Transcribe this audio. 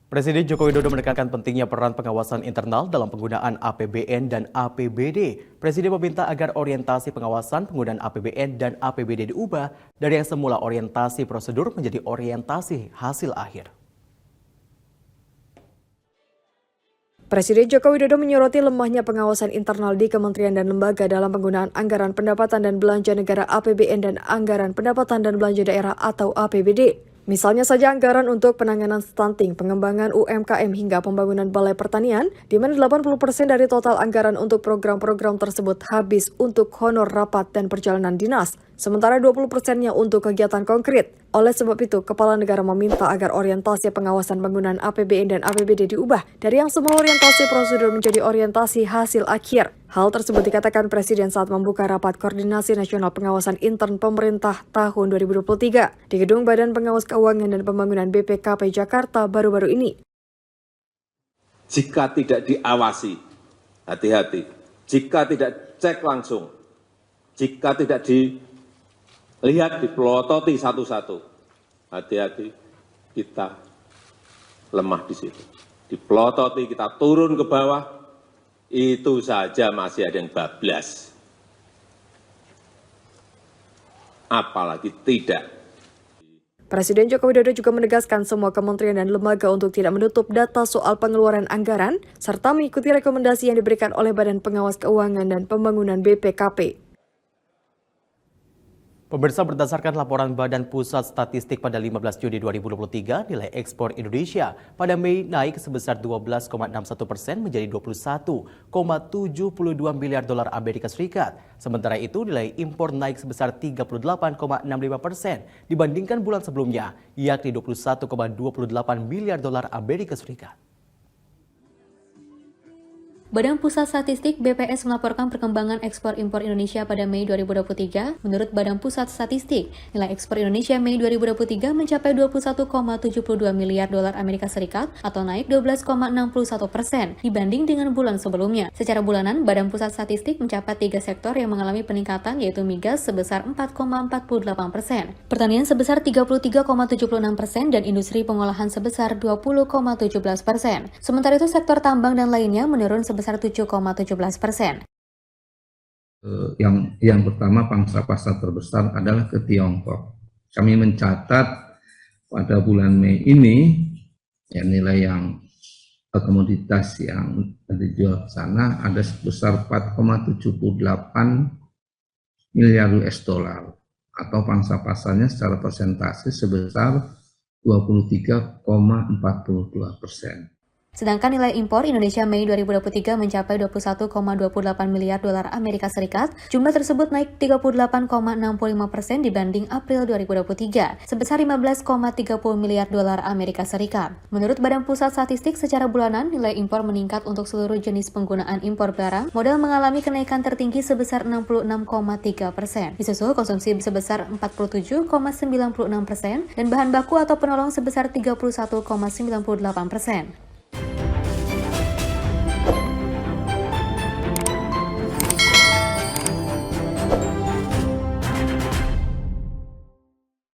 Presiden Joko Widodo menekankan pentingnya peran pengawasan internal dalam penggunaan APBN dan APBD. Presiden meminta agar orientasi pengawasan penggunaan APBN dan APBD diubah dari yang semula orientasi prosedur menjadi orientasi hasil akhir. Presiden Joko Widodo menyoroti lemahnya pengawasan internal di kementerian dan lembaga dalam penggunaan anggaran pendapatan dan belanja negara APBN dan anggaran pendapatan dan belanja daerah atau APBD. Misalnya saja anggaran untuk penanganan stunting, pengembangan UMKM hingga pembangunan balai pertanian, di mana 80% dari total anggaran untuk program-program tersebut habis untuk honor rapat dan perjalanan dinas, sementara 20%-nya untuk kegiatan konkret. Oleh sebab itu, Kepala Negara meminta agar orientasi pengawasan penggunaan APBN dan APBD diubah dari yang semula orientasi prosedur menjadi orientasi hasil akhir. Hal tersebut dikatakan Presiden saat membuka rapat Koordinasi Nasional Pengawasan Intern Pemerintah tahun 2023 di Gedung Badan Pengawas Keuangan dan Pembangunan BPKP Jakarta baru-baru ini. Jika tidak diawasi, hati-hati. Jika tidak cek langsung, jika tidak dilihat, dipelototi satu-satu, hati-hati, kita lemah di situ. Dipelototi, kita turun ke bawah, itu saja masih ada yang bablas. Apalagi tidak. Presiden Joko Widodo juga menegaskan semua kementerian dan lembaga untuk tidak menutup data soal pengeluaran anggaran, serta mengikuti rekomendasi yang diberikan oleh Badan Pengawas Keuangan dan Pembangunan BPKP. Pemirsa, berdasarkan laporan Badan Pusat Statistik pada 15 Juni 2023, nilai ekspor Indonesia pada Mei naik sebesar 12,61% menjadi 21,72 miliar dolar Amerika Serikat. Sementara itu, nilai impor naik sebesar 38,65% dibandingkan bulan sebelumnya, yakni 21,28 miliar dolar Amerika Serikat. Badan Pusat Statistik (BPS) melaporkan perkembangan ekspor-impor Indonesia pada Mei 2023. Menurut Badan Pusat Statistik, nilai ekspor Indonesia Mei 2023 mencapai 21,72 miliar dolar Amerika Serikat atau naik 12,61% dibanding dengan bulan sebelumnya. Secara bulanan, Badan Pusat Statistik mencapai 3 sektor yang mengalami peningkatan, yaitu migas sebesar 4,48%, pertanian sebesar 33,76% dan industri pengolahan sebesar 20,17%. Sementara itu sektor tambang dan lainnya menurun sebesar 7,17%. Yang pertama, pangsa pasar terbesar adalah ke Tiongkok. Kami mencatat pada bulan Mei ini nilai yang komoditas yang dijual ke sana ada sebesar 4,78 miliar US dollar atau pangsa pasarnya secara persentase sebesar 23,42%. Sedangkan nilai impor Indonesia Mei 2023 mencapai 21,28 miliar dolar Amerika Serikat. Jumlah tersebut naik 38,65% dibanding April 2023, sebesar 15,30 miliar dolar Amerika Serikat. Menurut Badan Pusat Statistik, secara bulanan nilai impor meningkat untuk seluruh jenis penggunaan impor barang. Modal mengalami kenaikan tertinggi sebesar 66,3%. Disusul konsumsi sebesar 47,96% dan bahan baku atau penolong sebesar 31,98%.